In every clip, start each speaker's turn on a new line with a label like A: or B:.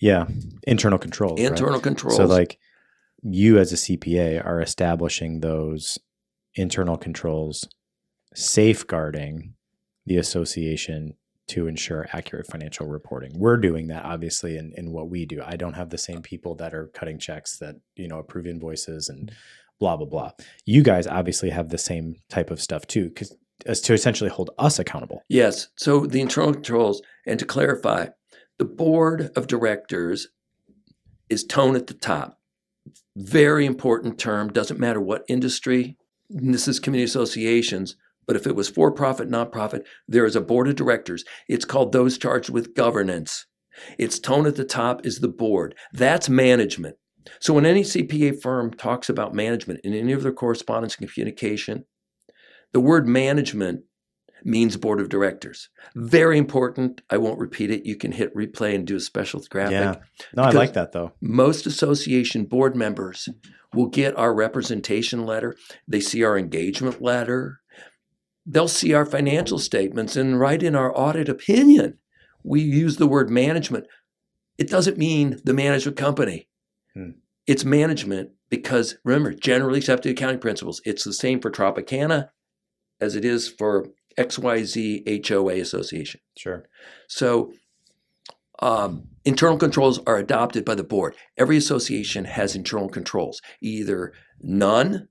A: Yeah. Internal controls.
B: Internal
A: Right?
B: controls.
A: So like you as a CPA are establishing those internal controls, safeguarding the association to ensure accurate financial reporting. We're doing that obviously in what we do. I don't have the same people that are cutting checks that, approve invoices and blah, blah, blah. You guys obviously have the same type of stuff too, because to essentially hold us accountable.
B: Yes. So the internal controls, and to clarify, the board of directors is tone at the top. Very important term. Doesn't matter what industry. This is community associations. But if it was for-profit, nonprofit, there is a board of directors. It's called those charged with governance. Its tone at the top is the board. That's management. So when any CPA firm talks about management in any of their correspondence and communication, the word management means board of directors. Very important. I won't repeat it. You can hit replay and do a special graphic.
A: Yeah. No, I like that though.
B: Most association board members will get our representation letter. They see our engagement letter. They'll see our financial statements, and right in our audit opinion, we use the word management. It doesn't mean the management company. It's management because, remember, generally accepted accounting principles. It's the same for Tropicana as it is for XYZ HOA association.
A: Sure.
B: So internal controls are adopted by the board. Every association has internal controls, either none,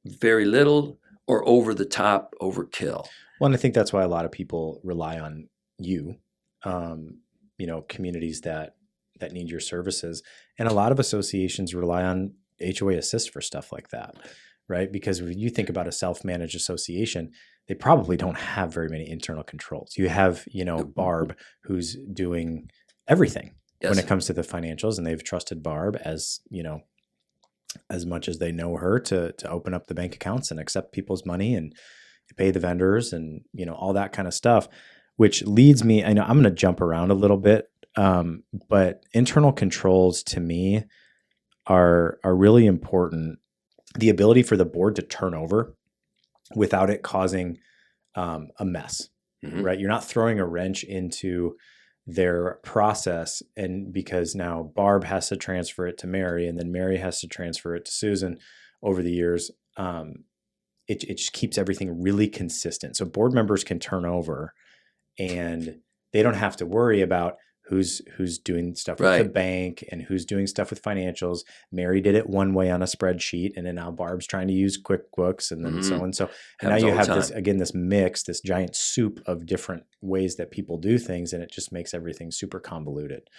B: very little, or over the top, overkill.
A: Well, and I think that's why a lot of people rely on you, communities that need your services. And a lot of associations rely on HOA Assist for stuff like that, right? Because when you think about a self-managed association, they probably don't have very many internal controls. You have, Barb, who's doing everything when it comes to the financials, and they've trusted Barb as, as much as they know her to open up the bank accounts and accept people's money and pay the vendors and, all that kind of stuff, which leads me, I know I'm going to jump around a little bit. But internal controls to me are really important. The ability for the board to turn over without it causing a mess, right? You're not throwing a wrench into their process, and because now Barb has to transfer it to Mary, and then Mary has to transfer it to Susan over the years, it just keeps everything really consistent. So board members can turn over, and they don't have to worry about who's doing stuff with the bank and who's doing stuff with financials. Mary did it one way on a spreadsheet, and then now Barb's trying to use QuickBooks, and then so and so. And now you have this mix, this giant soup of different ways that people do things, and it just makes everything super convoluted.